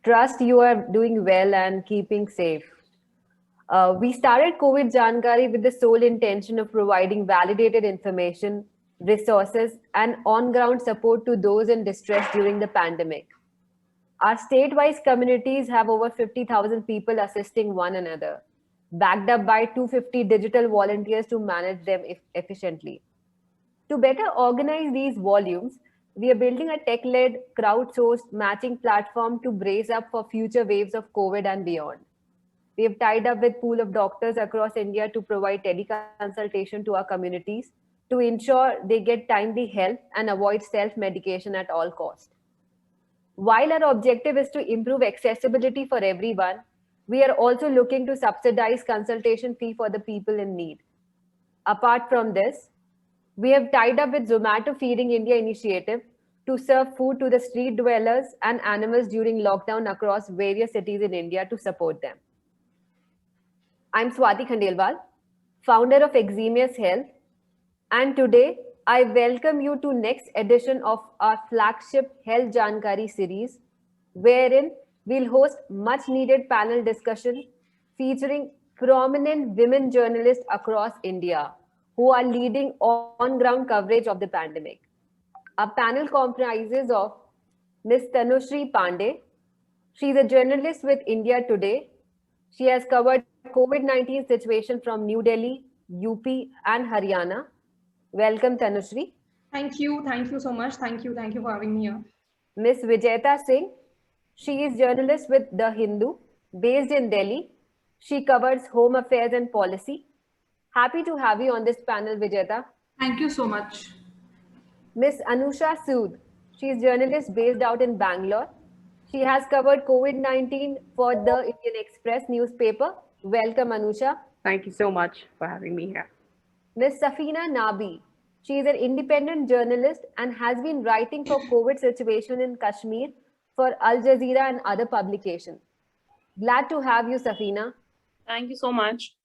Trust you are doing well and keeping safe. We started COVID Jankari with the sole intention of providing validated information, resources, and on ground support to those in distress during the pandemic. Our state-wise communities have over 50,000 people assisting one another, backed up by 250 digital volunteers to manage them efficiently. To better organize these volumes, we are building a tech-led, crowdsourced matching platform to brace up for future waves of COVID and beyond. We have tied up with pool of doctors across India to provide teleconsultation to our communities to ensure they get timely help and avoid self-medication at all costs. While our objective is to improve accessibility for everyone, we are also looking to subsidize consultation fee for the people in need. Apart from this, we have tied up with Zomato Feeding India initiative to serve food to the street dwellers and animals during lockdown across various cities in India to support them. I'm Swati Khandelwal, founder of Exemius Health, and today I welcome you to next edition of our flagship Health Jankari series, wherein we'll host much needed panel discussion featuring prominent women journalists across India who are leading on-ground coverage of the pandemic. Our panel comprises of Ms. Tanushri Pandey. She's a journalist with India Today. She has covered COVID-19 situation from New Delhi, UP, and Haryana. Welcome, Tanushri. Thank you. Thank you so much. Thank you. Thank you for having me here. Ms. Vijayta Singh. She is journalist with The Hindu, based in Delhi. She covers home affairs and policy. Happy to have you on this panel, Vijayta. Thank you so much. Ms. Anusha Sood. She is journalist based out in Bangalore. She has covered COVID-19 for the Indian Express newspaper. Welcome, Anusha. Thank you so much for having me here. Ms. Safina Nabi. She is an independent journalist and has been writing for COVID situation in Kashmir for Al Jazeera and other publications. Glad to have you, Safina. Thank you so much.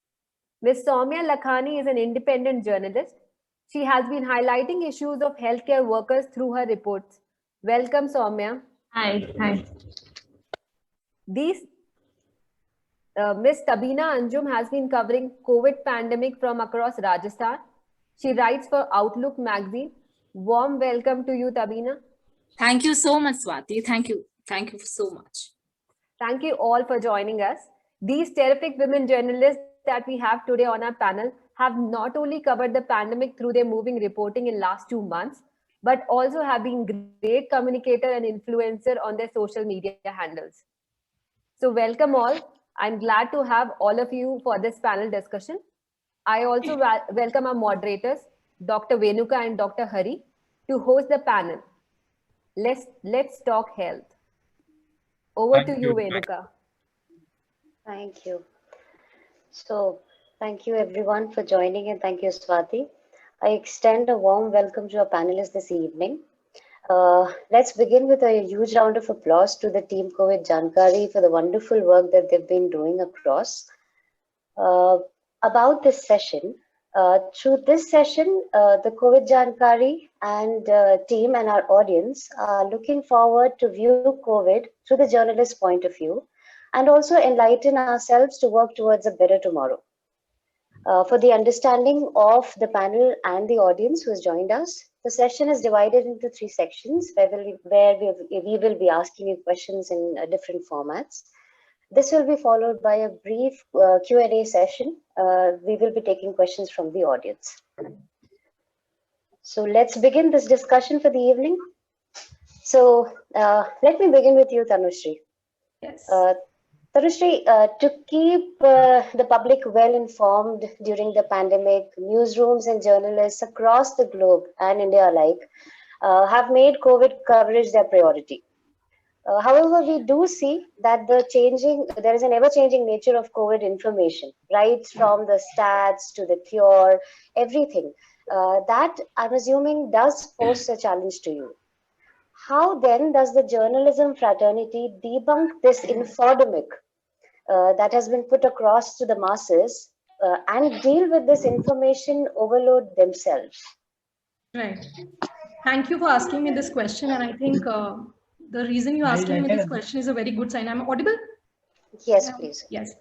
Ms. Soumya Lakhani is an independent journalist. She has been highlighting issues of healthcare workers through her reports. Welcome, Soumya. Hi. These Ms. Tabina Anjum has been covering COVID pandemic from across Rajasthan. She writes for Outlook magazine. Warm welcome to you, Tabina. Thank you so much, Swati. Thank you. Thank you so much. Thank you all for joining us. These terrific women journalists that we have today on our panel have not only covered the pandemic through their moving reporting in last 2 months, but also have been great communicator and influencer on their social media handles. So welcome all. I'm glad to have all of you for this panel discussion. I also welcome our moderators, Dr. Venuka and Dr. Hari, to host the panel. Let's talk health. Over to you, Venuka. Thank you. So, thank you everyone for joining and thank you, Swati. I extend a warm welcome to our panelists this evening. Let's begin with a huge round of applause to the team COVID Jankari for the wonderful work that they've been doing across. About this session, through this session, the COVID Jankari and team and our audience are looking forward to view COVID through the journalist's point of view and also enlighten ourselves to work towards a better tomorrow. For the understanding of the panel and the audience who has joined us, the session is divided into 3 sections where we will be asking you questions in different formats. This will be followed by a brief Q&A session. We will be taking questions from the audience. So let's begin this discussion for the evening. So let me begin with you, Tanushri. Yes. Tanushri, to keep the public well informed during the pandemic, newsrooms and journalists across the globe and India alike have made COVID coverage their priority. However, we do see that there is an ever-changing nature of COVID information, right from the stats to the cure, everything. That, I'm assuming, does pose a challenge to you. How then does the journalism fraternity debunk this infodemic that has been put across to the masses and deal with this information overload themselves? Right. Thank you for asking me this question. And I think the reason you're asking me this question is a very good sign. I'm audible? Yes, please. Yes.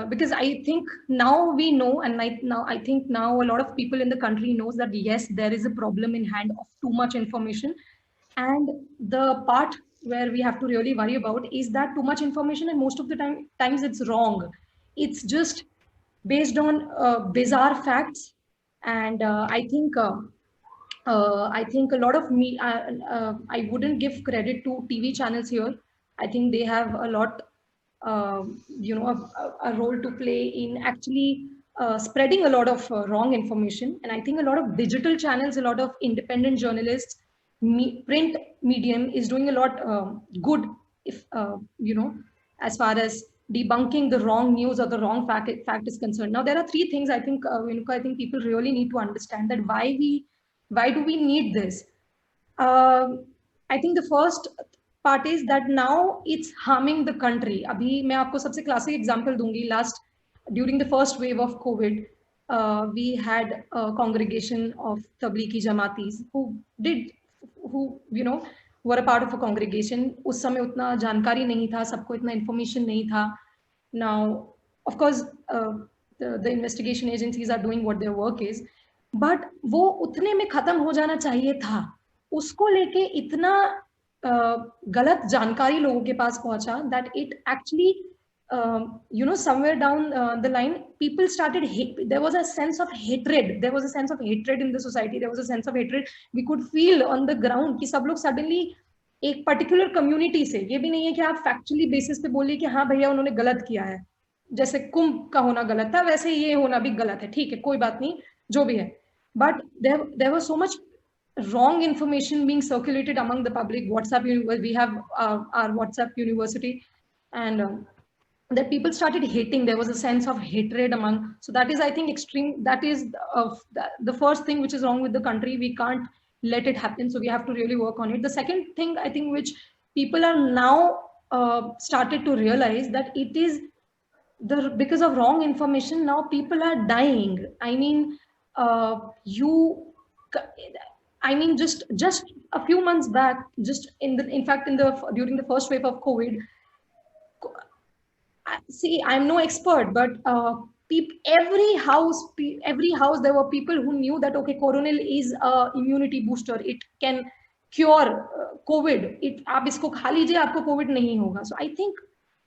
Because I think now we know, and I think now a lot of people in the country knows that yes, there is a problem in hand of too much information, and the part where we have to really worry about is that too much information, and most of the times it's wrong. It's just based on bizarre facts, and I think a lot of I wouldn't give credit to TV channels here. I think they have a lot, a role to play in actually spreading a lot of wrong information. And I think a lot of digital channels, a lot of independent journalists, print medium is doing a lot good, if as far as debunking the wrong news or the wrong fact is concerned. Now there are three things I think I think people really need to understand that why do we need this. I think the first part is that now it's harming the country. Abhi मैं आपको सबसे classic example दूंगी. During the first wave of COVID, we had a congregation of Tablighi Jamatis who were a part of a congregation. उस समय उतना जानकारी नहीं था, सबको इतना information नहीं था. Now, of course, the investigation agencies are doing what their work is, but वो उतने में खत्म हो जाना चाहिए था. उसको लेके इतना गलत जानकारी लोगों के पास पहुंचा that it actually somewhere down the line people started there was a sense of hatred in the society. There was a sense of hatred we could feel on the ground कि सब लोग suddenly एक particular community से, ये भी नहीं है कि आप factually basis पे बोलिए कि हाँ भैया उन्होंने गलत किया है, जैसे कुंभ का होना गलत था वैसे ये होना भी गलत है, ठीक है कोई बात नहीं जो भी है. But there was so much wrong information being circulated among the public. We have our WhatsApp university, and that people started hating. There was a sense of hatred among. So that is, I think, extreme. That is the first thing which is wrong with the country. We can't let it happen. So we have to really work on it. The second thing I think which people are now started to realize that it is because of wrong information now people are dying. I mean, just a few months back, during the first wave of COVID, see, I'm no expert, but every house there were people who knew that okay, Coronel is a immunity booster. It can cure COVID. आप इसको खा लीजिए, आपको COVID नहीं होगा. So I think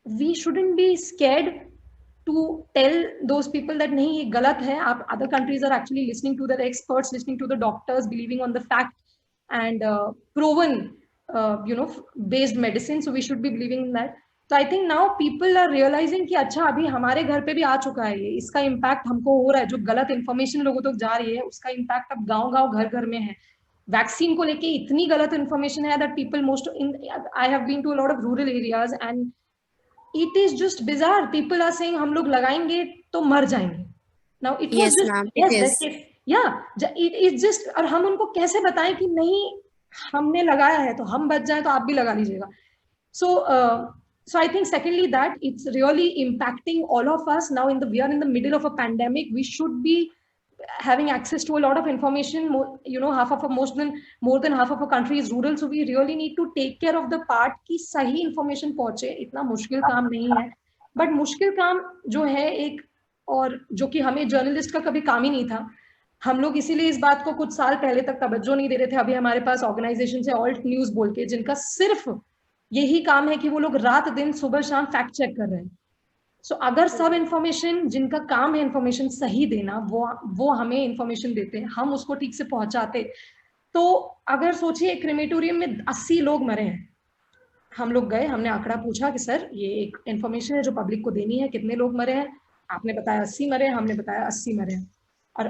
we shouldn't be scared to tell those people that nahi ye galat hai. Other countries are actually listening to the experts, listening to the doctors, believing on the fact and proven based medicine. So we should be believing in that. So I think now people are realizing कि अच्छा अभी हमारे घर पे भी आ चुका है ये, इसका इम्पैक्ट हमको हो रहा है. जो गलत इन्फॉर्मेशन लोगों तक जा रही है उसका इम्पैक्ट अब गांव-गांव घर-घर में है. वैक्सीन को लेके इतनी गलत इन्फॉर्मेशन है that people I have been to a lot of rural areas and it is just bizarre. People are saying हम लोग लगाएंगे तो मर जाएंगे. Now it was it is just, और हम उनको कैसे बताएं कि नहीं हमने लगाया है तो हम बच जाए तो आप भी लगा लीजिएगा. So I think secondly that it's really impacting all of us now. We are in the middle of a pandemic. We should be having access to a lot of information. More than half of our country is rural, so we really need to take care of the part कि सही information पहुंचे. इतना मुश्किल काम नहीं है, but मुश्किल काम जो है एक, और जो कि हमें जर्नलिस्ट का कभी काम ही नहीं था. हम लोग इसीलिए इस बात को कुछ साल पहले तक तवज्जो नहीं दे रहे थे. अभी हमारे पास ऑर्गेनाइजेशन है ऑल्ट न्यूज बोल के, जिनका सिर्फ यही काम है कि वो लोग रात दिन सुबह शाम फैक्ट चेक कर रहे हैं. सो अगर सब इंफॉर्मेशन, जिनका काम है इंफॉर्मेशन सही देना, वो हमें इंफॉर्मेशन देते हैं, हम उसको ठीक से पहुंचाते, तो अगर सोचिए क्रेमेटोरियम में 80 लोग मरे हैं, हम लोग गए, हमने आंकड़ा पूछा कि सर ये एक इंफॉर्मेशन है जो पब्लिक को देनी है, कितने लोग मरे हैं, आपने बताया 80 मरे हैं, हमने बताया 80 मरे हैं. और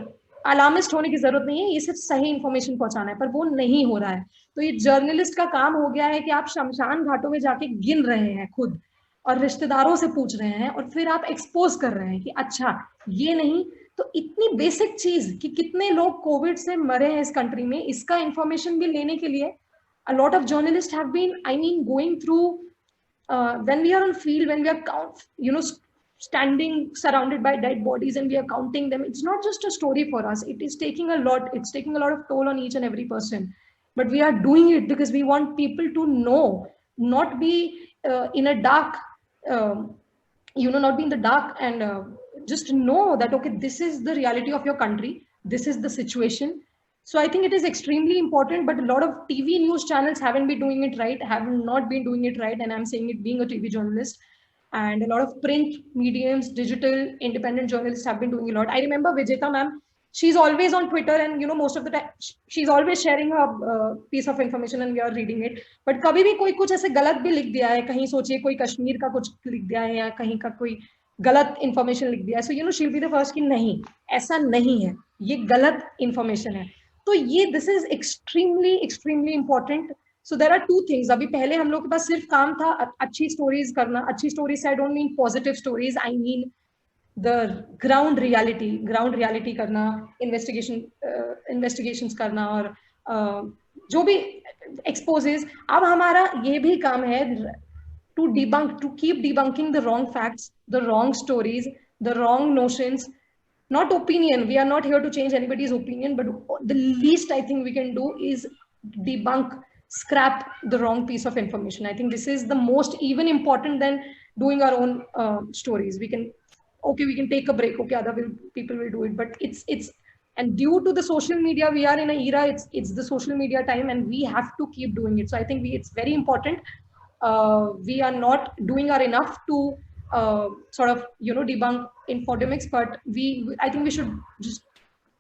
अलार्मिस्ट होने की जरूरत नहीं है, ये सिर्फ सही इंफॉर्मेशन पहुंचाना है, पर वो नहीं हो रहा है. तो ये जर्नलिस्ट का काम हो गया है कि आप शमशान घाटों में जाके गिन रहे हैं खुद और रिश्तेदारों से पूछ रहे हैं और फिर आप एक्सपोज कर रहे हैं कि अच्छा ये नहीं. तो इतनी बेसिक चीज कि कितने लोग कोविड से मरे हैं इस कंट्री में, इसका इंफॉर्मेशन भी लेने के लिए a lot of journalists have been, going through when we are on field, when we are standing surrounded by dead bodies and we are counting them. It's not just a story for us. It is taking a lot. It's taking a lot of toll on each and every person. but we are doing it because we want people to know, not be in a dark, not be in the dark, and just know that, okay, this is the reality of your country, this is the situation. So I think it is extremely important, but a lot of TV news channels haven't been doing it right, have not been doing it right, and I'm saying it being a TV journalist. And a lot of print mediums, digital, independent journalists have been doing a lot. I remember Vijeta ma'am, she's always on Twitter, and most of the time she's always sharing her piece of information and we are reading it. But कभी भी कोई कुछ ऐसे गलत भी लिख दिया है, कहीं सोचिए कोई कश्मीर का कुछ लिख दिया है या कहीं का कोई गलत information लिख दिया है, so she'll be the first कि नहीं, ऐसा नहीं है, ये गलत information है. तो ये this is extremely important. So there are two things. अभी पहले हम लोग के पास सिर्फ काम था अच्छी stories करना. अच्छी stories से I don't mean positive stories, I mean the ground reality करना, investigations करना, और जो भी exposes. अब हमारा ये भी काम है to keep debunking the wrong facts, the wrong stories, the wrong notions. Not opinion, we are not here to change anybody's opinion, but the least I think we can do is debunk, scrap the wrong piece of information. I think this is the most even important than doing our own stories. We can take a break, okay, other people will do it, but it's and due to the social media, we are in an era, it's the social media time, and we have to keep doing it. So I think it's very important. We are not doing our enough to sort of debunk infodemics, but I think we should just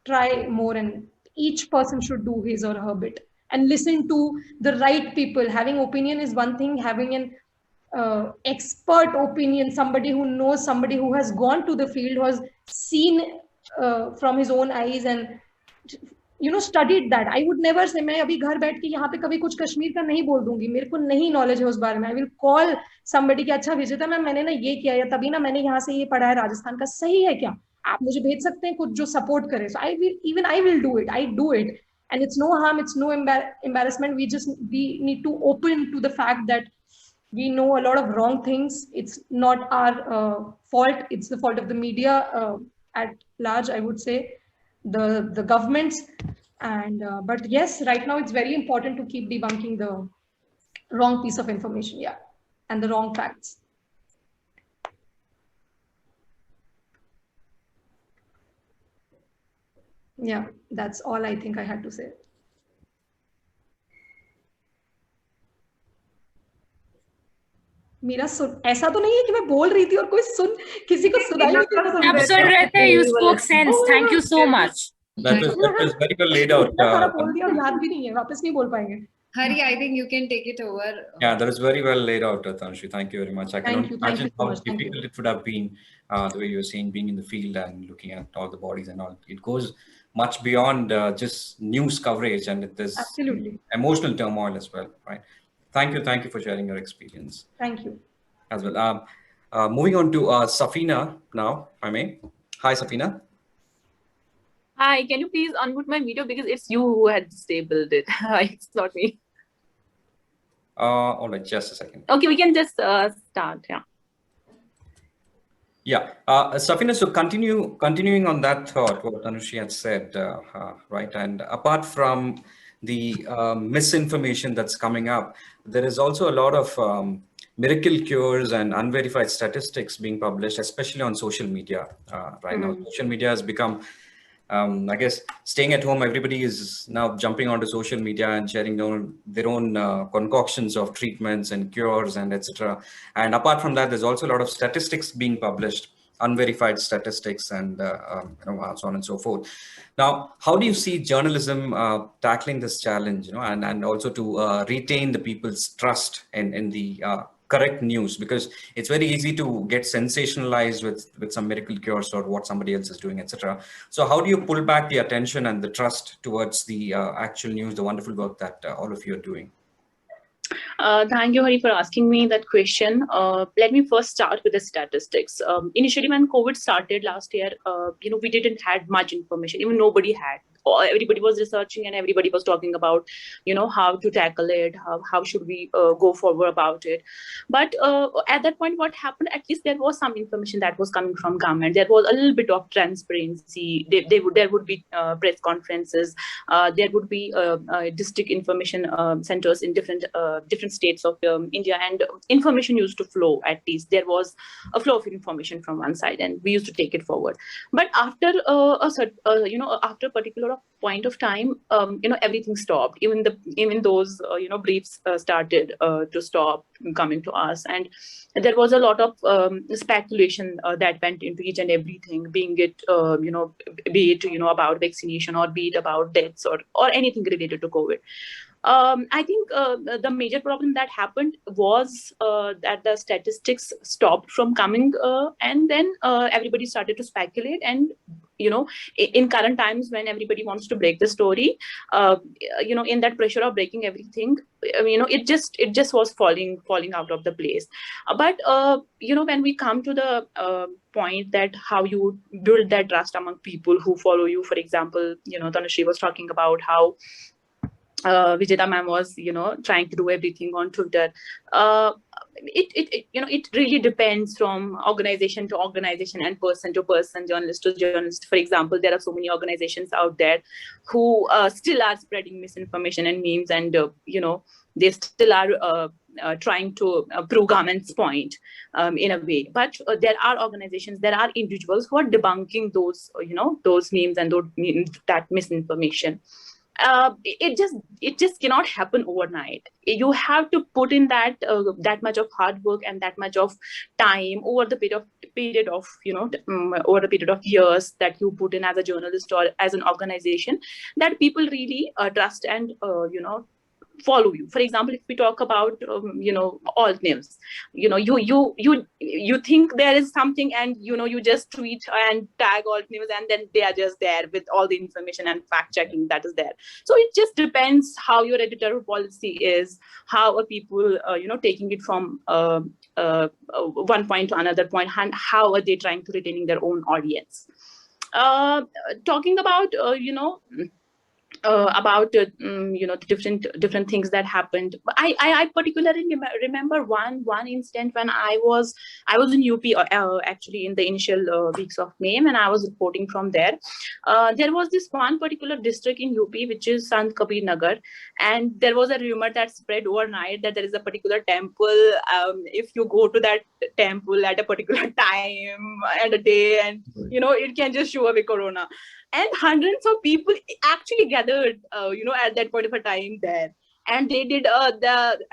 try more, and each person should do his or her bit and listen to the right people. Having opinion is one thing, having an expert opinion, somebody who knows, somebody who has gone to the field, who has seen from his own eyes and studied that. I would never say मैं अभी घर बैठ के यहाँ पे कभी कुछ कश्मीर का नहीं बोल दूंगी, मेरे को नहीं knowledge है उस बारे में. I will call somebody कि अच्छा विजेता मैम, मैंने ना ये किया, या तभी ना मैंने यहाँ से ये पढ़ा है राजस्थान का, सही है क्या, आप मुझे भेज सकते हैं कुछ जो support करे. So I will do it. I do it, and it's no harm, it's no embarrassment. We need to open to the fact that we know a lot of wrong things. It's not our fault. It's the fault of the media at large, I would say, the governments. And but yes, right now it's very important to keep debunking the wrong piece of information, yeah, and the wrong facts. Yeah, that's all I think I had to say. मेरा ऐसा तो नहीं है कि मैं बोल रही थी और कोई किसी को सुनाई नहीं देता. आप सुन रहे थे, you spoke sense. Thank you so much. That was very well laid out. बोल दिया और याद भी नहीं है, वापस नहीं बोल पाएंगे. Hari, I think you can take it over. Yeah, that was very well laid out, Tanushree. Thank you very much. I can imagine how difficult it would have been, the way you were saying, being in the field and looking at all the bodies and all. It goes much beyond just news coverage, and there's absolutely emotional turmoil as well, right? Thank you for sharing your experience. Thank you. As well. Moving on to Safina now, if I may. Hi, Safina. Hi, can you please unmute my video, because it's you who had disabled it. It's not me. All right, just a second. Okay, we can just start. Yeah. Yeah, Safina. So continuing on that thought, what Tanushree had said, right? And apart from the misinformation that's coming up, there is also a lot of miracle cures and unverified statistics being published, especially on social media. Right now, social media has become, I guess, staying at home. Everybody is now jumping onto social media and sharing their own concoctions of treatments and cures and etc. And apart from that, there's also a lot of statistics being published, unverified statistics, and so on and so forth. Now, how do you see journalism tackling this challenge, and also to retain the people's trust in the correct news? Because it's very easy to get sensationalized with some miracle cures or what somebody else is doing, etc. So how do you pull back the attention and the trust towards the actual news, the wonderful work that all of you are doing? Thank you, Hari, for asking me that question. Let me first start with the statistics. Initially, when COVID started last year, we didn't had much information. Even nobody had. everybody was researching and everybody was talking about, how to tackle it, how should we go forward about it. But at that point, what happened, at least there was some information that was coming from government. There was a little bit of transparency. There would be press conferences. There would be district information centers in different states of India, and information used to flow. At least there was a flow of information from one side, and we used to take it forward. But after after a particular point of time, everything stopped. Even those briefs started to stop coming to us, and there was a lot of speculation that went into each and everything, being it be it about vaccination, or be it about deaths, or anything related to COVID. I think the major problem that happened was that the statistics stopped from coming, and then everybody started to speculate. And in current times, when everybody wants to break the story, in that pressure of breaking everything, it just was falling out of the place. But when we come to the point that how you build that trust among people who follow you, for example, Tanushree was talking about how Vijayta ma'am was, trying to do everything on Twitter. It really depends from organization to organization and person to person, journalist to journalist. For example, there are so many organizations out there who still are spreading misinformation and memes, and they still are trying to prove government's point in a way. But there are organizations, there are individuals who are debunking those memes and that misinformation. It just cannot happen overnight. You have to put in that much of hard work and that much of time over the period of over the period of years that you put in as a journalist or as an organization, that people really trust and follow you. For example, if we talk about alt names, you think there is something, and you just tweet and tag alt names, and then they are just there with all the information and fact checking that is there. So it just depends how your editorial policy is, how are people taking it from one point to another point, and how are they trying to retaining their own audience. Talking about different things that happened. I particularly remember one instant when I was in UP, actually in the initial weeks of May, and I was reporting from there. There was this one particular district in UP, which is Sant Kabir Nagar, and there was a rumor that spread overnight that there is a particular temple. If you go to that temple at a particular time and a day, and it can just show away corona. And hundreds of people actually gathered, at that point of a time there, and they did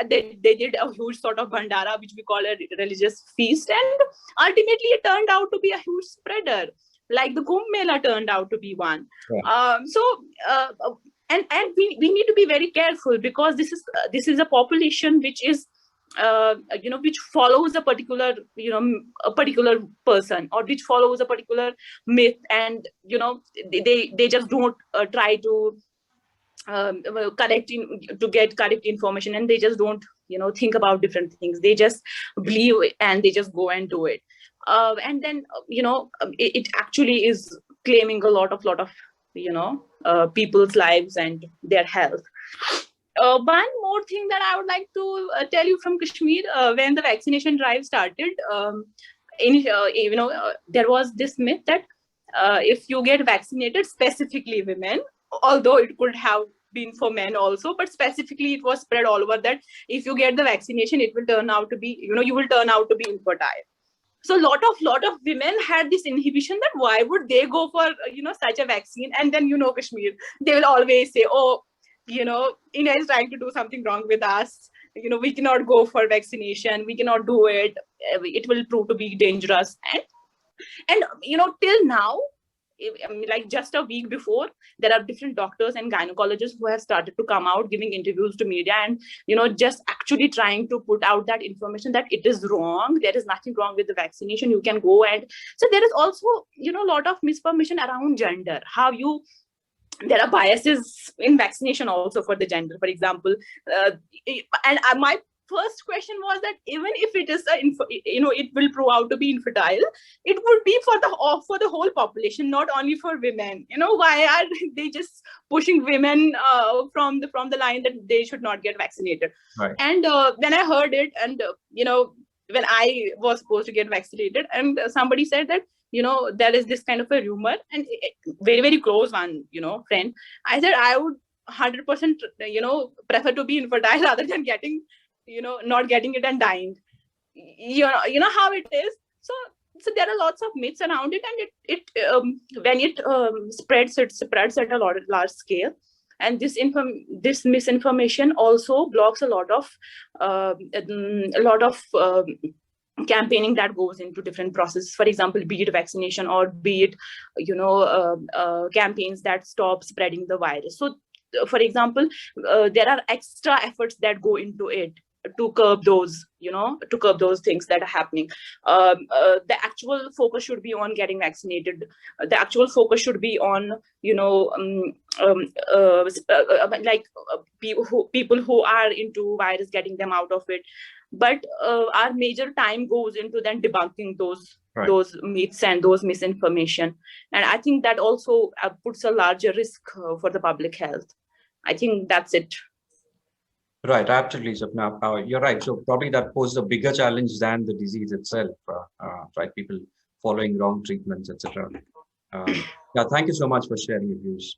they did a huge sort of bhandara, which we call a religious feast, and ultimately it turned out to be a huge spreader, like the Kumbh Mela turned out to be one. Yeah. And we need to be very careful, because this is a population which is which follows a particular person, or which follows a particular myth, and they just don't try to get correct information, and they just don't think about different things. They just believe it, and they just go and do it, and then it actually is claiming a lot of people's lives and their health. One more thing that I would like to tell you from Kashmir, when the vaccination drive started, there was this myth that if you get vaccinated, specifically women, although it could have been for men also, but specifically it was spread all over that if you get the vaccination, it will turn out to be, you will turn out to be infertile. So lot of women had this inhibition that why would they go for such a vaccine, and then Kashmir, they will always say, oh, India is trying to do something wrong with us. We cannot go for vaccination. We cannot do it. It will prove to be dangerous. And till now, like just a week before, there are different doctors and gynecologists who have started to come out giving interviews to media, and just actually trying to put out that information that it is wrong. There is nothing wrong with the vaccination. You can go, and so there is also a lot of misinformation around gender. There are biases in vaccination also for the gender, for example, and my first question was that even if it is it will prove out to be infertile, it would be for the whole population, not only for women. Why are they just pushing women from the line that they should not get vaccinated? Right. And when I heard it, and when I was supposed to get vaccinated, and somebody said that there is this kind of a rumor, and very, very close one, friend, I said I would 100% prefer to be infertile rather than getting not getting it and dying. You know how it is. So there are lots of myths around it, and it when it spreads at a large scale. And this misinformation also blocks a lot of campaigning that goes into different processes. For example, be it vaccination or be it campaigns that stop spreading the virus. So for example, there are extra efforts that go into it to curb those things that are happening. The actual focus should be on getting vaccinated. The actual focus should be on people who are into virus, getting them out of it. But our major time goes into then debunking those myths and those misinformation. And I think that also puts a larger risk for the public health. I think that's it. Right, absolutely, Swapna. You're right. So probably that poses a bigger challenge than the disease itself, right? People following wrong treatments, etc. Yeah, thank you so much for sharing your views.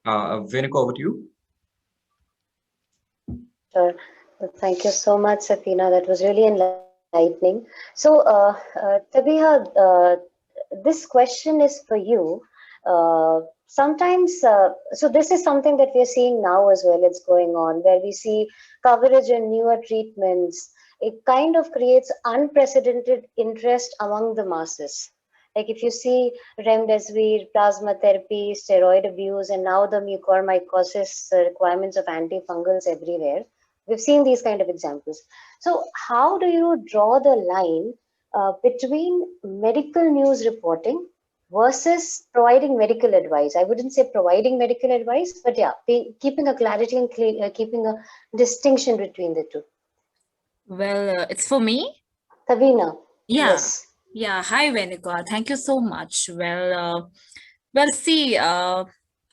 Venika, over to you. Sure. Thank you so much, Safina. That was really enlightening. So, Tabiha, this question is for you. Sometimes, so this is something that we're seeing now as well. It's going on where we see coverage and newer treatments. It kind of creates unprecedented interest among the masses. Like if you see remdesivir, plasma therapy, steroid abuse, and now the mucormycosis requirements of antifungals everywhere. We've seen these kind of examples. So how do you draw the line between medical news reporting versus providing medical advice? I wouldn't say providing medical advice, but yeah, keeping a clarity and keeping a distinction between the two. Well, it's for me. Tavina. Yeah. Yes. Yeah. Hi, Venika. Thank you so much. Well, see,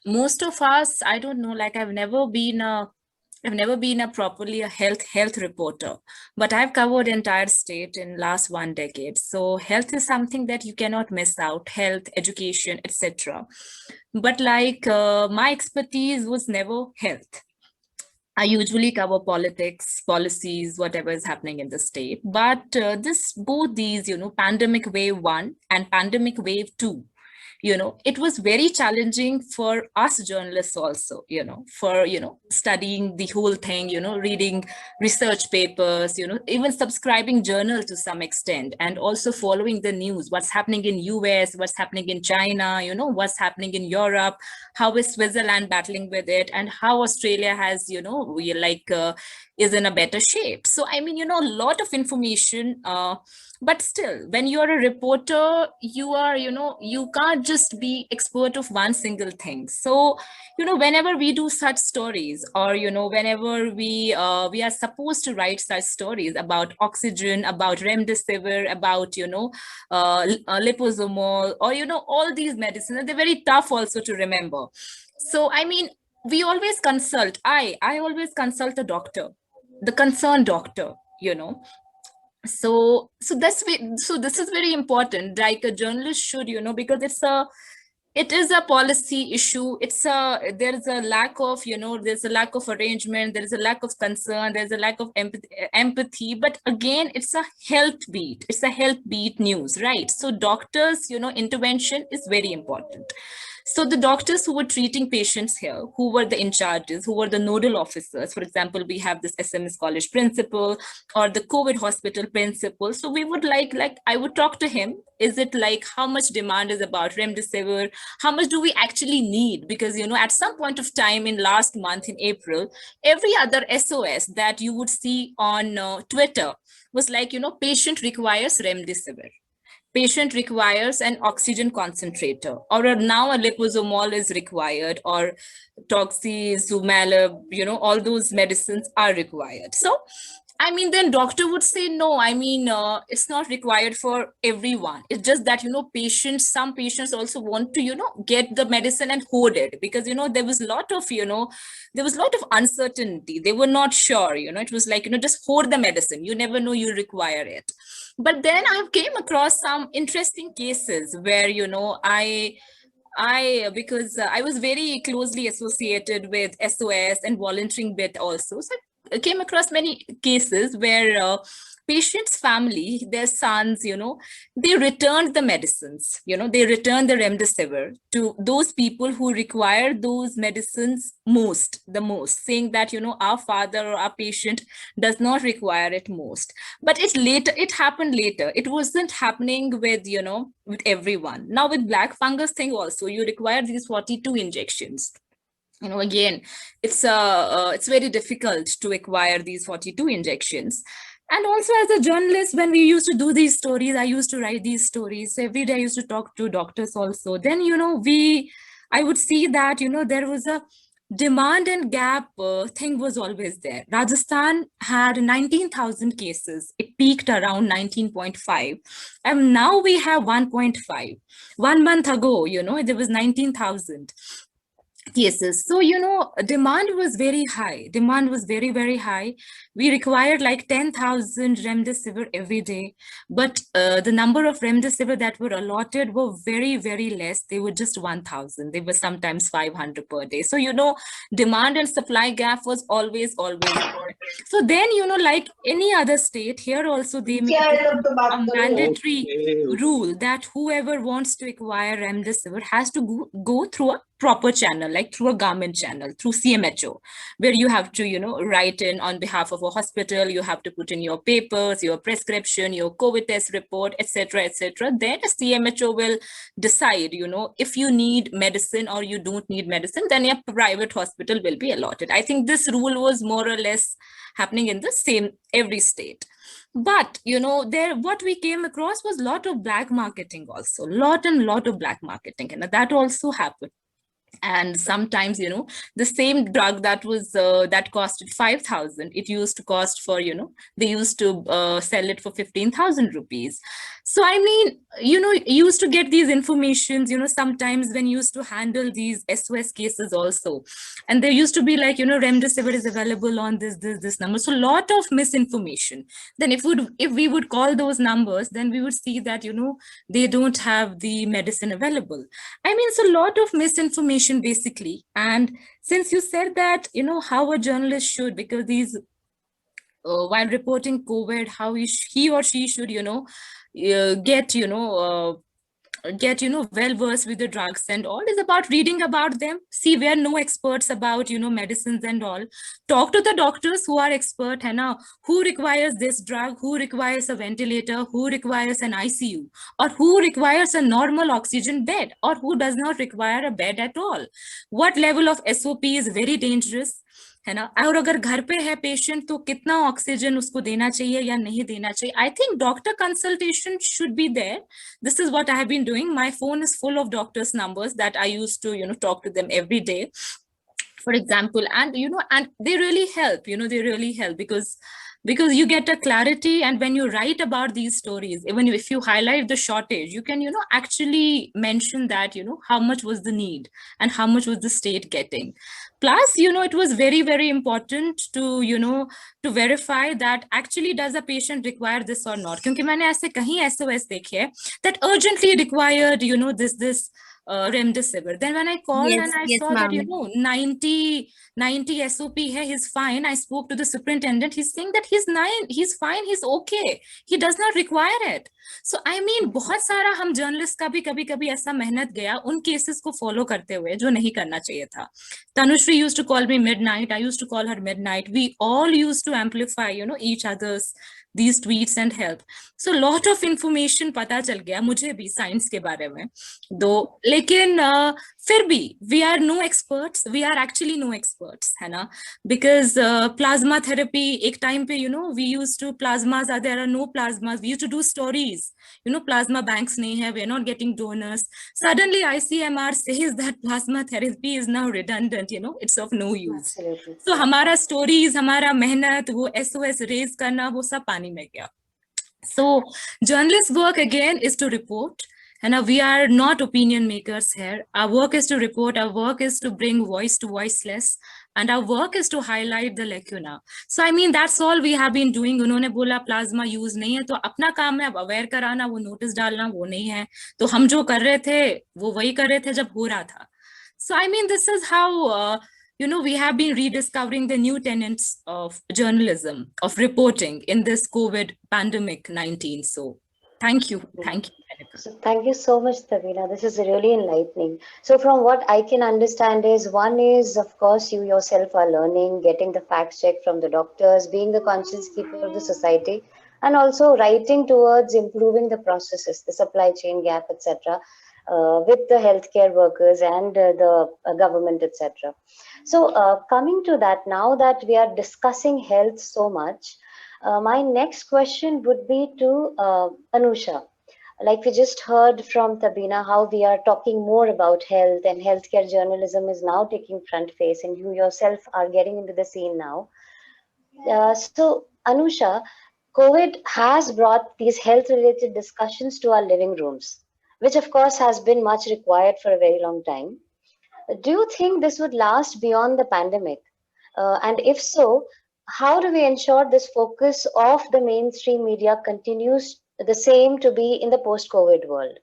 most of us, I don't know, like I've never been a properly a health reporter, but I've covered entire state in last 1 decade. So health is something that you cannot miss out, health, education, etc. But like my expertise was never health. I usually cover politics, policies, whatever is happening in the state. But both these, pandemic wave 1 and pandemic wave 2, it was very challenging for us journalists also, for, studying the whole thing, reading research papers, even subscribing journal to some extent, and also following the news, what's happening in US, what's happening in China, what's happening in Europe, how is Switzerland battling with it, and how Australia has, is in a better shape. So, I mean, a lot of information, but still, when you're a reporter, you are, you can't just be expert of one single thing. So, whenever we do such stories, or, whenever we are supposed to write such stories about oxygen, about remdesivir, about, liposomol, or, all these medicines, they're very tough also to remember. So, I mean, we always consult, I always consult a doctor, the concerned doctor, So this is very important, like a journalist should, because it is a policy issue. There is a lack of, there's a lack of arrangement, there is a lack of concern, there's a lack of empathy. But again, it's a health beat. It's a health beat news, right? So doctors, intervention is very important. So the doctors who were treating patients here, who were the in charges, who were the nodal officers, for example, we have this SMS college principal or the COVID hospital principal. So we would like I would talk to him. Is it like how much demand is about remdesivir? How much do we actually need? Because, at some point of time in last month in April, every other SOS that you would see on Twitter was like, patient requires remdesivir. Patient requires an oxygen concentrator, or now a liposomol is required, or toxi, Zumalab, all those medicines are required. So I mean, then doctor would say, no, I mean, it's not required for everyone. It's just that, some patients also want to, get the medicine and hoard it because, there was a lot of, there was a lot of uncertainty. They were not sure, it was like, just hoard the medicine. You never know you require it. But then I came across some interesting cases where, because I was very closely associated with SOS and volunteering bit also. So I came across many cases where patients' family, their sons, they returned the medicines, they returned the remdesivir to those people who require those medicines the most, saying that, our father or our patient does not require it most. But it happened later. It wasn't happening with, with everyone. Now with black fungus thing also, you require these 42 injections. Again, it's very difficult to acquire these 42 injections. And also as a journalist, when we used to do these stories, I used to write these stories. So every day I used to talk to doctors also. Then, I would see that, there was a demand and gap thing was always there. Rajasthan had 19,000 cases. It peaked around 19.5. And now we have 1.5. 1 month ago, there was 19,000 cases. So, demand was very high. Demand was very, very high. We required like 10,000 remdesivir every day. But the number of remdesivir that were allotted were very, very less. They were just 1,000. They were sometimes 500 per day. So, demand and supply gap was always there. So then, like any other state, here also they made a mandatory rule that whoever wants to acquire remdesivir has to go through a proper channel, like through a government channel, through CMHO, where you have to, write in on behalf of a hospital, you have to put in your papers, your prescription, your COVID test report, etc., etc. Then a CMHO will decide, if you need medicine or you don't need medicine, then your private hospital will be allotted. I think this rule was more or less happening in the same every state. But, what we came across was a lot of black marketing also, lot of black marketing, and that also happened. And sometimes, the same drug that was that costed 5,000, it used to cost for, they used to sell it for 15,000 rupees. So, I mean, you used to get these informations, sometimes when you used to handle these SOS cases also. And there used to be like, remdesivir is available on this number. So a lot of misinformation. Then if we would call those numbers, then we would see that, they don't have the medicine available. I mean, it's a lot of misinformation basically. And since you said that, how a journalist should, because these, while reporting COVID, how he or she should, get well versed with the drugs and all, is about reading about them. See, we are no experts about, medicines and all. Talk to the doctors who are expert, who requires this drug, who requires a ventilator, who requires an ICU, or who requires a normal oxygen bed, or who does not require a bed at all. What level of SOP is very dangerous, है ना. और अगर घर पे है patient तो कितना oxygen उसको देना चाहिए या नहीं देना चाहिए. I think doctor consultation should be there. This is what I have been doing. My phone is full of doctors' numbers that I used to, talk to them every day, for example. And, and they really help, they really help because you get a clarity. And when you write about these stories, even if you highlight the shortage, you can, actually mention that, how much was the need and how much was the state getting. Plus, it was very, very important to, to verify that actually does a patient require this or not. Because मैंने ऐसे कहीं SOS देखे हैं that urgently required, this remdesivir. Then when I called and I saw that, 90 SOP hai, he's fine. I spoke to the superintendent. He's saying that he's fine, he's okay. He does not require it. So I mean, बहुत सारा हम journalist का भी कभी ऐसा मेहनत गया उन केसेस को फॉलो करते हुए जो नहीं करना चाहिए था. Tanushree used to call me midnight. I used to call her midnight. We all used to amplify, each other's these tweets and help. So lot of information पता चल गया मुझे भी साइंस के बारे में. दो लेकिन फिर भी we are no experts. We are actually no experts, है ना? Because plasma therapy एक time पे, we used to there are no plasmas. We used to do stories please, plasma banks nahi hai, we're not getting donors. Suddenly ICMR says that plasma therapy is now redundant, it's of no use. Absolutely. So हमारा stories, हमारा मेहनत, वो SOS raise करना, वो सब पानी में गया. So journalists' work again is to report. And we are not opinion makers here. Our work is to report. Our work is to bring voice to voiceless. And our work is to highlight the lacuna. So I mean, that's all we have been doing. उन्होंने बोला plasma use नहीं है, तो अपना काम है अब aware कराना, वो notice डालना, वो नहीं है. तो हम जो कर रहे थे, वो वही कर रहे थे जब हो रहा था. So I mean, this is how we have been rediscovering the new tenets of journalism, of reporting in this COVID pandemic 19. So thank you. Thank you. So thank you so much, Tavina. This is really enlightening. So from what I can understand is, one is, of course, you yourself are learning, getting the facts checked from the doctors, being the conscience keeper of the society, and also writing towards improving the processes, the supply chain gap, etc., with the healthcare workers and the government, etc. So coming to that, now that we are discussing health so much, my next question would be to Anusha. Like we just heard from Tabina, how we are talking more about health and healthcare journalism is now taking front face, and you yourself are getting into the scene now. So Anusha, COVID has brought these health-related discussions to our living rooms, which of course has been much required for a very long time. Do you think this would last beyond the pandemic? And if so, how do we ensure this focus of the mainstream media continues the same to be in the post-COVID world?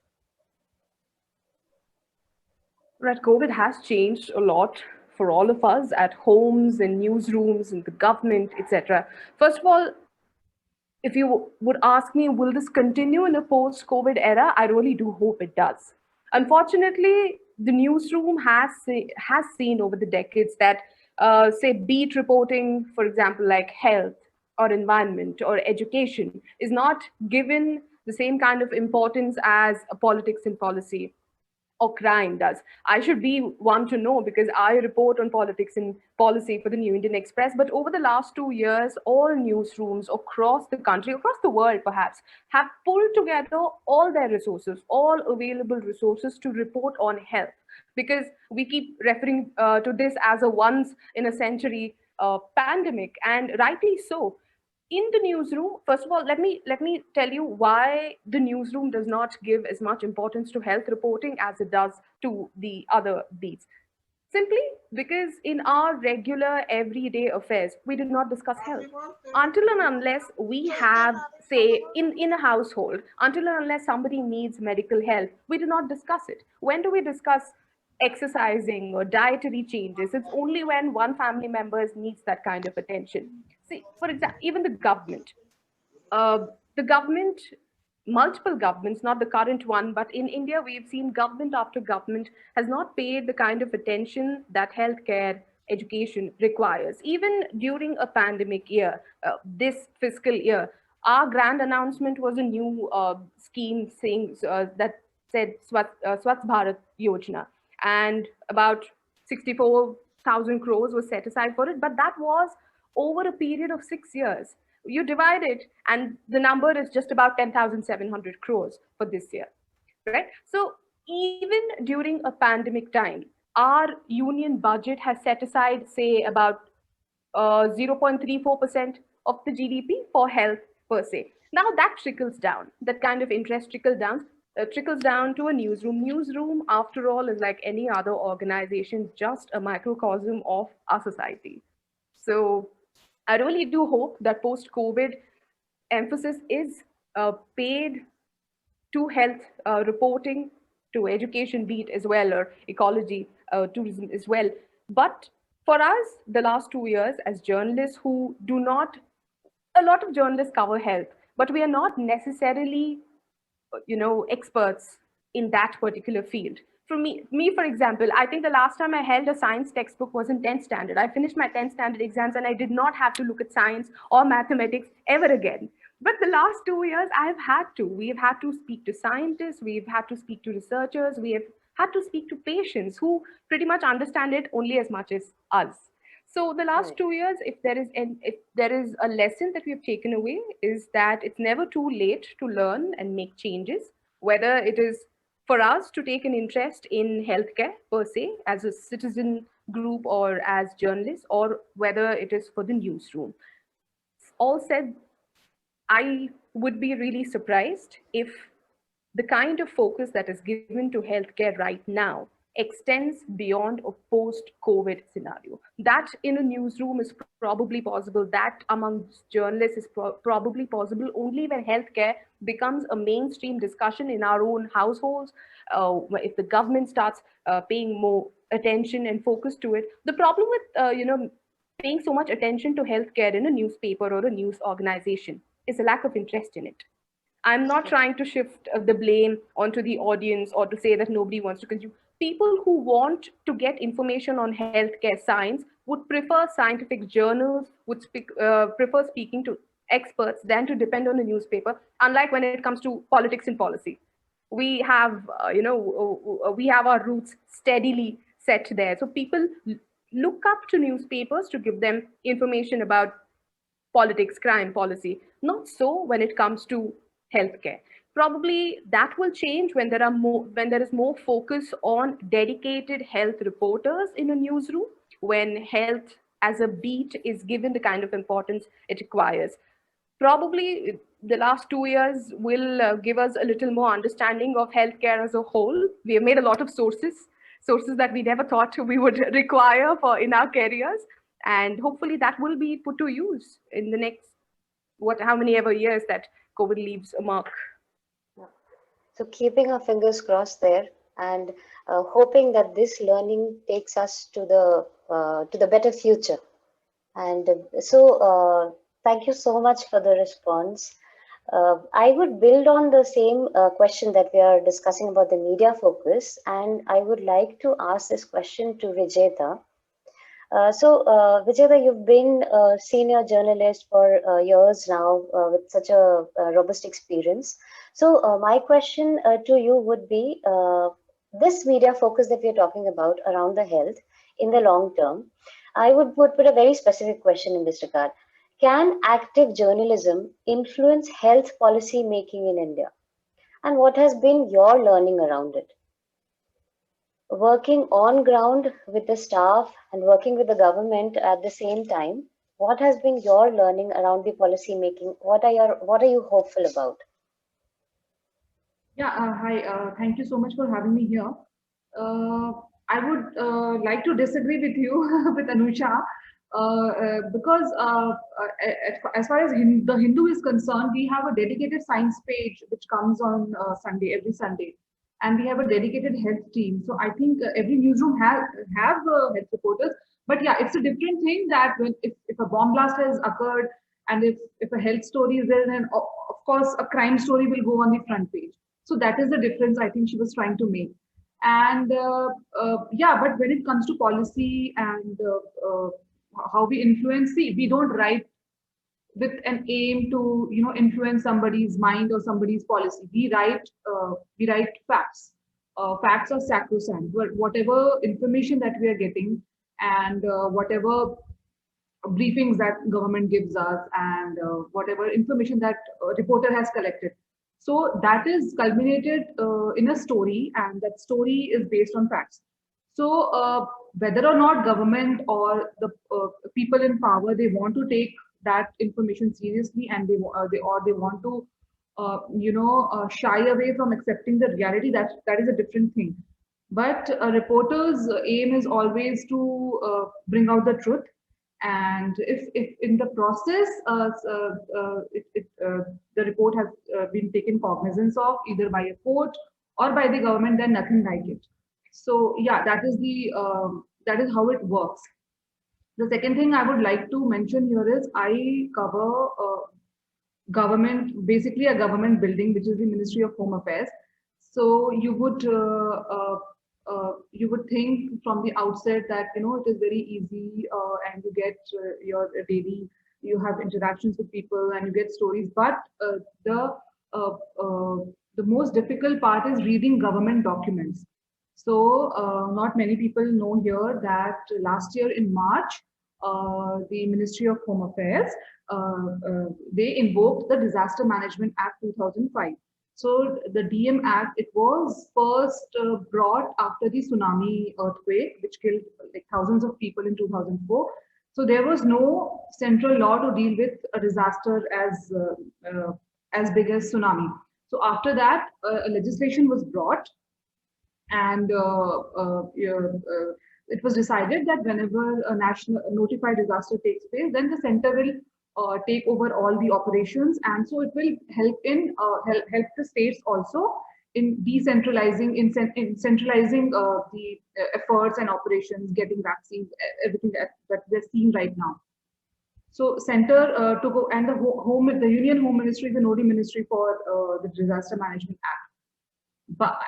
Right, COVID has changed a lot for all of us at homes, in newsrooms, in the government, etc. First of all, if you would ask me, will this continue in a post-COVID era? I really do hope it does. Unfortunately, the newsroom has seen over the decades that, say, beat reporting, for example, like health or environment or education, is not given the same kind of importance as politics and policy or crime does. I should be one to know because I report on politics and policy for the New Indian Express. But over the last 2 years, all newsrooms across the country, across the world perhaps, have pulled together all their resources, all available resources to report on health. Because we keep referring to this as a once in a century pandemic, and rightly so. In the newsroom, first of all, let me tell you why the newsroom does not give as much importance to health reporting as it does to the other beats. Simply because in our regular everyday affairs, we do not discuss health. Until and unless we have, say, in a household, until and unless somebody needs medical help, we do not discuss it. When do we discuss exercising or dietary changes? It's only when one family member needs that kind of attention. See, for example, even the government, multiple governments, not the current one, but in India, we've seen government after government has not paid the kind of attention that healthcare education requires. Even during a pandemic year, this fiscal year, our grand announcement was a new scheme saying that said Swachh Bharat Yojana, and about 64,000 crores was set aside for it, but that was over a period of 6 years. You divide it, and the number is just about 10,700 crores for this year, right? So even during a pandemic time, our union budget has set aside, say, about 0.34% of the GDP for health per se. Now that trickles down, that kind of interest trickles down to a newsroom. Newsroom, after all, is like any other organization, just a microcosm of our society. So I really do hope that post-COVID emphasis is paid to health reporting, to education beat as well, or ecology, tourism as well. But for us, the last 2 years as journalists who do not, a lot of journalists cover health, but we are not necessarily, experts in that particular field. For me, for example, I think the last time I held a science textbook was in 10th standard. I finished my 10th standard exams and I did not have to look at science or mathematics ever again. But the last 2 years, I've had to. We've had to speak to scientists, we've had to speak to researchers, we have had to speak to patients who pretty much understand it only as much as us. So the last Right. 2 years, if there is a lesson that we have taken away, is that it's never too late to learn and make changes, whether it is for us to take an interest in healthcare per se as a citizen group or as journalists, or whether it is for the newsroom. All said, I would be really surprised if the kind of focus that is given to healthcare right now extends beyond a post-COVID scenario. That in a newsroom is probably possible. That among journalists is probably possible only when healthcare becomes a mainstream discussion in our own households. If the government starts paying more attention and focus to it. The problem with paying so much attention to healthcare in a newspaper or a news organization is a lack of interest in it. I'm not trying to shift the blame onto the audience or to say that nobody wants to consume. People who want to get information on healthcare science would prefer scientific journals, would prefer speaking to experts than to depend on a newspaper, unlike when it comes to politics and policy. We have, we have our roots steadily set there. So people look up to newspapers to give them information about politics, crime, policy. Not so when it comes to healthcare. Probably that will change when there is more focus on dedicated health reporters in a newsroom, when health as a beat is given the kind of importance it requires. Probably the last 2 years will give us a little more understanding of healthcare as a whole. We have made a lot of sources that we never thought we would require for in our careers, and hopefully that will be put to use in the next how many ever years that COVID leaves a mark. So keeping our fingers crossed there, and hoping that this learning takes us to the better future. And thank you so much for the response. I would build on the same question that we are discussing about the media focus, and I would like to ask this question to Vijayta. Vijayta, you've been a senior journalist for years now with such a robust experience. So my question to you would be, this media focus that we're talking about around the health in the long term, I would put a very specific question in this regard. Can active journalism influence health policy making in India? And what has been your learning around it? Working on ground with the staff and working with the government at the same time, what has been your learning around the policy making? What are you hopeful about? Yeah, hi. Thank you so much for having me here. I would like to disagree with you with Anusha because as far as the Hindu is concerned, we have a dedicated science page which comes on every Sunday, and we have a dedicated health team. So I think every newsroom have health reporters. But yeah, it's a different thing that if a bomb blast has occurred and if a health story is there, then of course a crime story will go on the front page. So that is the difference I think she was trying to make. And yeah, but when it comes to policy and how we influence, we don't write with an aim to influence somebody's mind or somebody's policy. We write facts. Facts are sacrosanct. Whatever information that we are getting and whatever briefings that government gives us and whatever information that a reporter has collected. So that is culminated in a story, and that story is based on facts. So whether or not government or the people in power, they want to take that information seriously, and they want to shy away from accepting the reality, that is a different thing. But a reporter's aim is always to bring out the truth. And if in the process the report has been taken cognizance of either by a court or by the government, then nothing like it. So yeah, that is how it works. The second thing I would like to mention here is I cover government, basically a government building, which is the Ministry of Home Affairs. So you would think from the outset that it is very easy and you get your daily, you have interactions with people and you get stories, but the most difficult part is reading government documents. So not many people know here that last year in March, the Ministry of Home Affairs, they invoked the Disaster Management Act 2005. So the DM Act, it was first brought after the tsunami earthquake, which killed like thousands of people in 2004. So there was no central law to deal with a disaster as big as tsunami. So after that, a legislation was brought, and it was decided that whenever a national notified disaster takes place, then the center will take over all the operations, and so it will help in help the states also in decentralizing, in centralizing the efforts and operations, getting vaccines, everything that we're seeing right now. So center to go, and the Union Home Ministry is the nodal ministry for the Disaster Management Act. But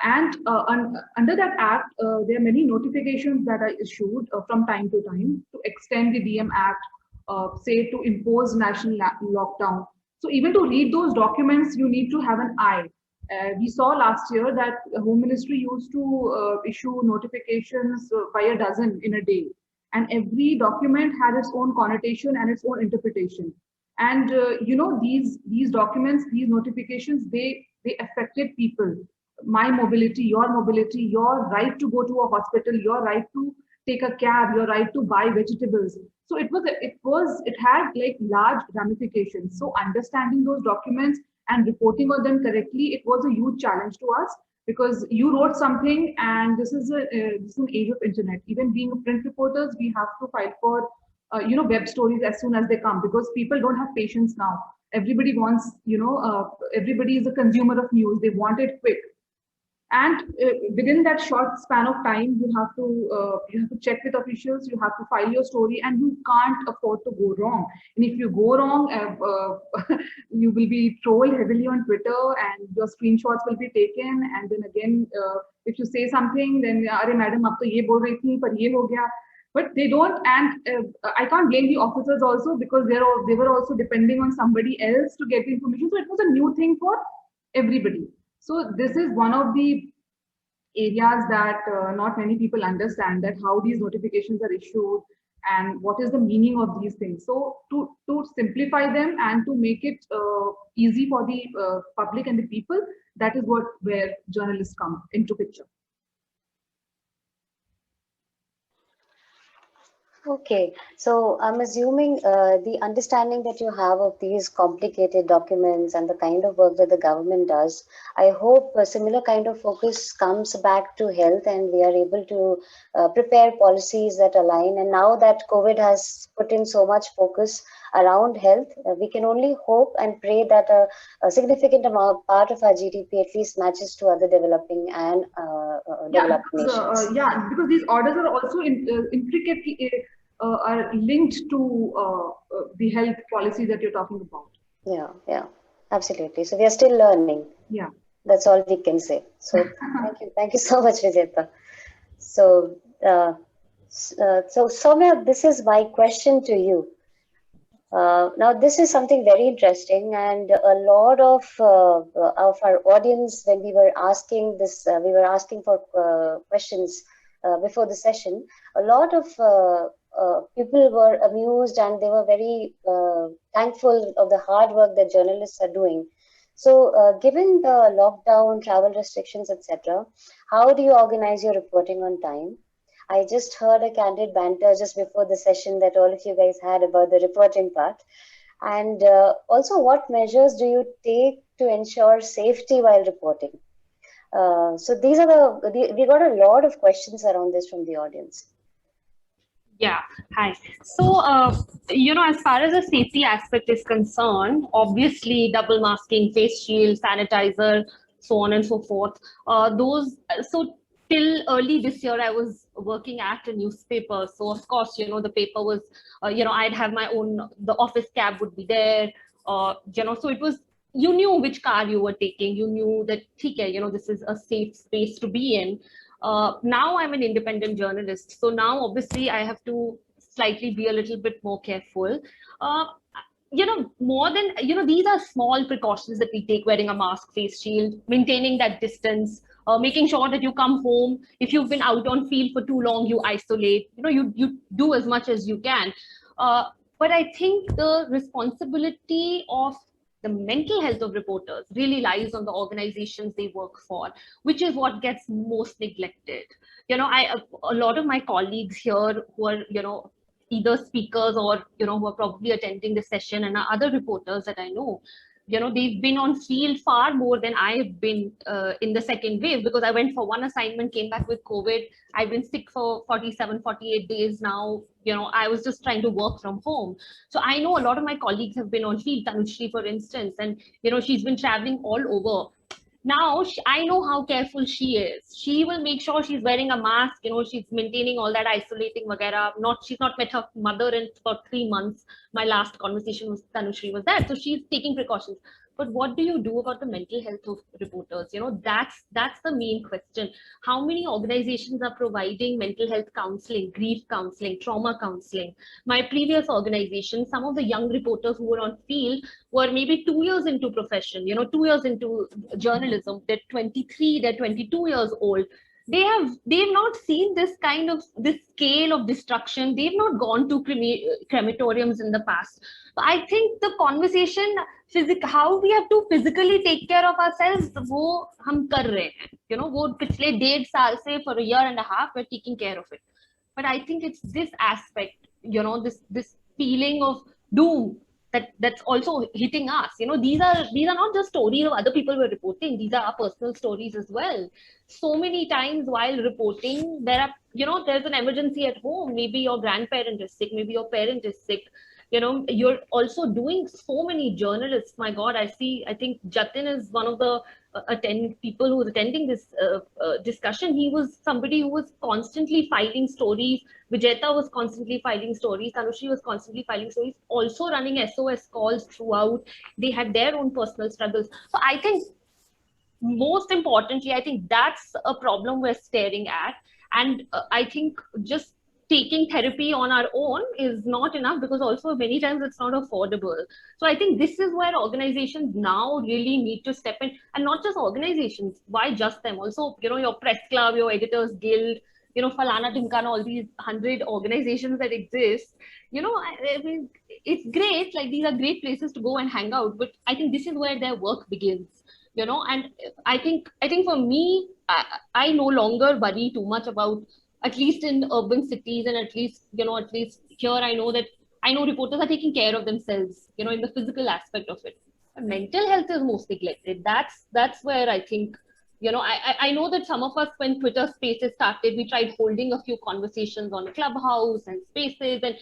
under that act, there are many notifications that are issued from time to time to extend the DM Act, say to impose national lockdown. So even to read those documents, you need to have an eye. We saw last year that the Home Ministry used to issue notifications by a dozen in a day, and every document had its own connotation and its own interpretation. And these documents, these notifications, they affected people. My mobility, your right to go to a hospital, your right to take a cab, your right to buy vegetables. So it had like large ramifications. So understanding those documents and reporting on them correctly, it was a huge challenge to us, because you wrote something, and this is an age of internet. Even being print reporters, we have to file for web stories as soon as they come, because people don't have patience now. Everybody wants, everybody is a consumer of news. They want it quick. And within that short span of time, you have to check with officials, you have to file your story, and you can't afford to go wrong. And if you go wrong, you will be trolled heavily on Twitter, and your screenshots will be taken. And then again, if you say something, then "Arey madam, ab to ye bol rahi thi, par ye ho gaya." But they don't, and I can't blame the officers also, because they were also depending on somebody else to get the information. So it was a new thing for everybody. So this is one of the areas that not many people understand, that how these notifications are issued and what is the meaning of these things. So to simplify them and to make it easy for the public and the people, that is where journalists come into picture. Okay, so I'm assuming the understanding that you have of these complicated documents and the kind of work that the government does, I hope a similar kind of focus comes back to health, and we are able to prepare policies that align. And now that COVID has put in so much focus around health, we can only hope and pray that a significant part of our GDP at least matches to other developing and developed nations. So, because these orders are also intricately are linked to the health policy that you're talking about. Yeah, absolutely. So we are still learning. Yeah, that's all we can say. So thank you so much, Vijeta. So Soumya, this is my question to you. Now, this is something very interesting, and a lot of our audience, when we were asking this, we were asking for questions before the session. A lot of people were amused, and they were very thankful of the hard work that journalists are doing. So, given the lockdown, travel restrictions, etc., how do you organize your reporting on time? I just heard a candid banter just before the session that all of you guys had about the reporting part. And also, what measures do you take to ensure safety while reporting? So these are we got a lot of questions around this from the audience. Yeah, hi. So, as far as the safety aspect is concerned, obviously double masking, face shield, sanitizer, so on and so forth. So till early this year, I was working at a newspaper. So of course, the paper was, I'd have my own, the office cab would be there, so it was, you knew which car you were taking. You knew that, this is a safe space to be in. Now I'm an independent journalist. So now obviously I have to slightly be a little bit more careful. More than, these are small precautions that we take: wearing a mask, face shield, maintaining that distance, making sure that you come home. If you've been out on field for too long, you isolate, you do as much as you can. But I think the responsibility of the mental health of reporters really lies on the organizations they work for, which is what gets most neglected. A lot of my colleagues here who are, either speakers or, who are probably attending the session, and other reporters that I know, they've been on field far more than I've been in the second wave, because I went for one assignment, came back with COVID. I've been sick for 47, 48 days now. I was just trying to work from home. So I know a lot of my colleagues have been on field, Tanushri, for instance, and, she's been traveling all over. Now, I know how careful she is. She will make sure she's wearing a mask, she's maintaining all that isolating vagara. She's not met her mother in for 3 months. My last conversation with Tanushri was that. So she's taking precautions. But what do you do about the mental health of reporters? That's the main question. How many organizations are providing mental health counseling, grief counseling, trauma counseling? My previous organization, some of the young reporters who were on field were maybe 2 years into profession, 2 years into journalism. They're 23, they're 22 years old. They've not seen this scale of destruction. They've not gone to crematoriums in the past. So I think the conversation, how we have to physically take care of ourselves, वो हम कर रहे हैं. वो पिछले 1.5 साल से for a year and a half we're taking care of it. But I think it's this aspect, this feeling of doom that's also hitting us. These are not just stories of other people we're reporting. These are our personal stories as well. So many times while reporting, there's an emergency at home. Maybe your grandparent is sick, maybe your parent is sick. You're also doing so many journalists. My God, I think Jatin is one of the people who was attending this discussion. He was somebody who was constantly filing stories. Vijayta was constantly filing stories. Tanushri was constantly filing stories, also running SOS calls throughout. They had their own personal struggles. So I think most importantly, I think that's a problem we're staring at. And I think just taking therapy on our own is not enough, because also many times it's not affordable. So I think this is where organizations now really need to step in, and not just organizations. Why just them? Also, your press club, your editors guild, Falana Timkana, all these 100 organizations that exist. I mean, it's great. Like, these are great places to go and hang out. But I think this is where their work begins. And I think for me, I no longer worry too much about, at least in urban cities, and at least here, I know reporters are taking care of themselves, in the physical aspect of it. But mental health is most neglected. That's where I think, I know that some of us, when Twitter Spaces started, we tried holding a few conversations on Clubhouse and Spaces, and,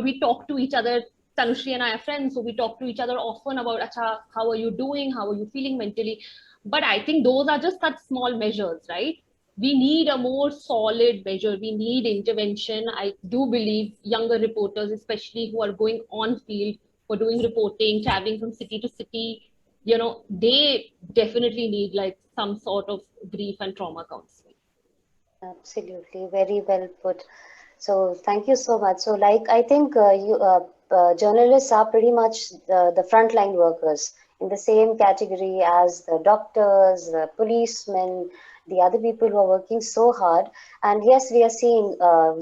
we talk to each other. Tanushri and I are friends, so we talk to each other often about, Acha, how are you doing? How are you feeling mentally? But I think those are just such small measures, right? We need a more solid measure. We need intervention. I do believe younger reporters, especially who are going on field for doing reporting, traveling from city to city, they definitely need like some sort of grief and trauma counseling. Absolutely, very well put. So thank you so much. So I think journalists are pretty much the frontline workers, in the same category as the doctors, the policemen, the other people who are working so hard. And yes, we are seeing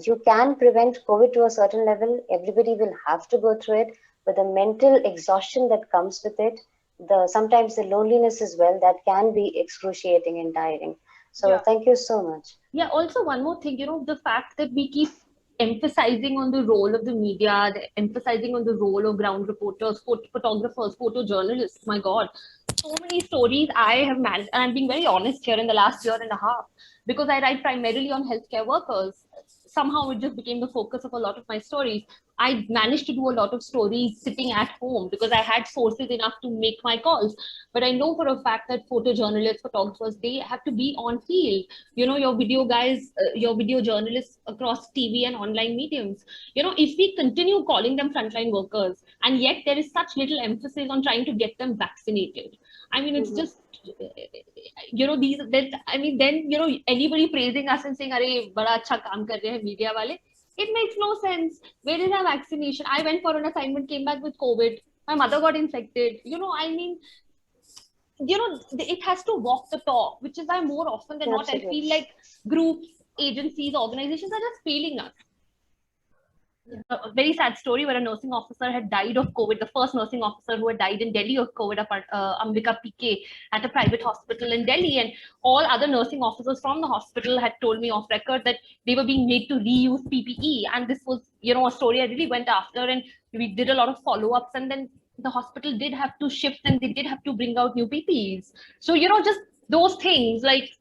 you can prevent COVID to a certain level. Everybody will have to go through it, but the mental exhaustion that comes with it, sometimes the loneliness as well, that can be excruciating and tiring. So thank you so much. Yeah, also one more thing, the fact that we keep emphasizing on the role of the media, emphasizing on the role of ground reporters, photographers, photojournalists. My God, so many stories I have managed, and I'm being very honest here, in the last year and a half, because I write primarily on healthcare workers. Somehow it just became the focus of a lot of my stories. I managed to do a lot of stories sitting at home because I had sources enough to make my calls. But I know for a fact that photojournalists, photographers, they have to be on field. Your video guys, your video journalists across TV and online mediums. If we continue calling them frontline workers, and yet there is such little emphasis on trying to get them vaccinated. I mean, it's just, then anybody praising us and saying, "Arey, bada acha kaam kar rahe hain media wale." It makes no sense. Where is our vaccination? I went for an assignment, came back with COVID. My mother got infected. It has to walk the talk, which is why more often than not, I feel like groups, agencies, organizations are just failing us. a very sad story where a nursing officer had died of COVID, the first nursing officer who had died in Delhi of COVID, Ambika PK, at a private hospital in Delhi. And all other nursing officers from the hospital had told me off record that they were being made to reuse PPE. And this was, a story I really went after, and we did a lot of follow-ups, and then the hospital did have to shift and they did have to bring out new PPEs. So, just those things, like,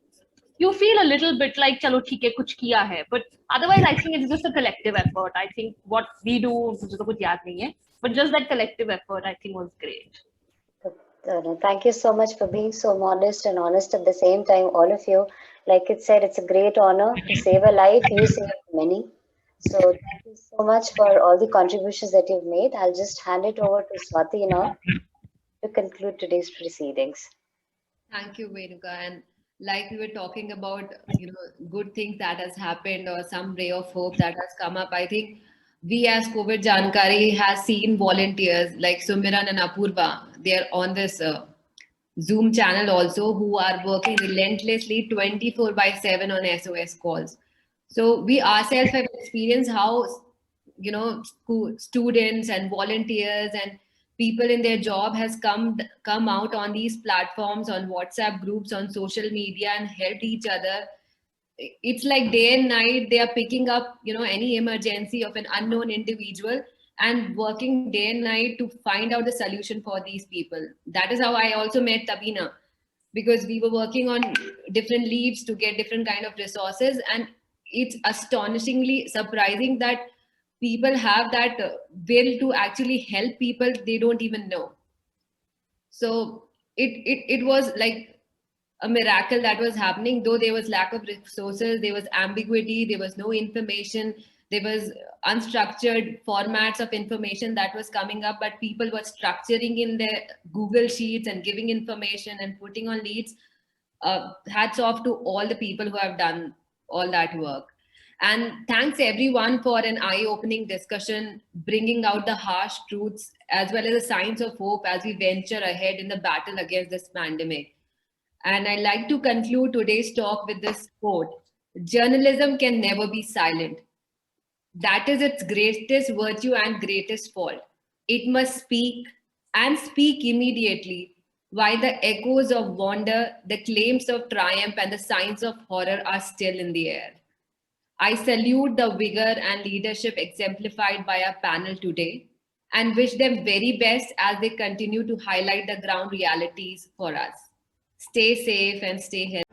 you feel a little bit like, chalo, theek hai, kuch kiya hai. But otherwise, I think it's just a collective effort. I think what we do, mujhe to kuch yaad nahi hai, but just that collective effort, I think, was great. Thank you so much for being so modest and honest at the same time, all of you. Like it said, it's a great honor to save a life. You saved many. So thank you so much for all the contributions that you've made. I'll just hand it over to Swati now to conclude today's proceedings. Thank you, Venuka. And like we were talking about, good things that has happened or some ray of hope that has come up. I think we as COVID Jankari has seen volunteers like Sumiran and Apurva. They're on this Zoom channel also, who are working relentlessly 24/7 on SOS calls. So we ourselves have experienced how, students and volunteers and people in their job has come out on these platforms, on WhatsApp groups, on social media, and helped each other. It's like day and night they are picking up, any emergency of an unknown individual and working day and night to find out the solution for these people. That is how I also met Tabina, because we were working on different leads to get different kind of resources, and it's astonishingly surprising that people have that will to actually help people they don't even know. So it was like a miracle that was happening, though there was lack of resources, there was ambiguity, there was no information, there was unstructured formats of information that was coming up, but people were structuring in their Google Sheets and giving information and putting on leads. Hats off to all the people who have done all that work. And thanks everyone for an eye-opening discussion, bringing out the harsh truths as well as the signs of hope as we venture ahead in the battle against this pandemic. And I'd like to conclude today's talk with this quote: journalism can never be silent. That is its greatest virtue and greatest fault. It must speak, and speak immediately, while the echoes of wonder, the claims of triumph, and the signs of horror are still in the air. I salute the vigor and leadership exemplified by our panel today and wish them very best as they continue to highlight the ground realities for us. Stay safe and stay healthy.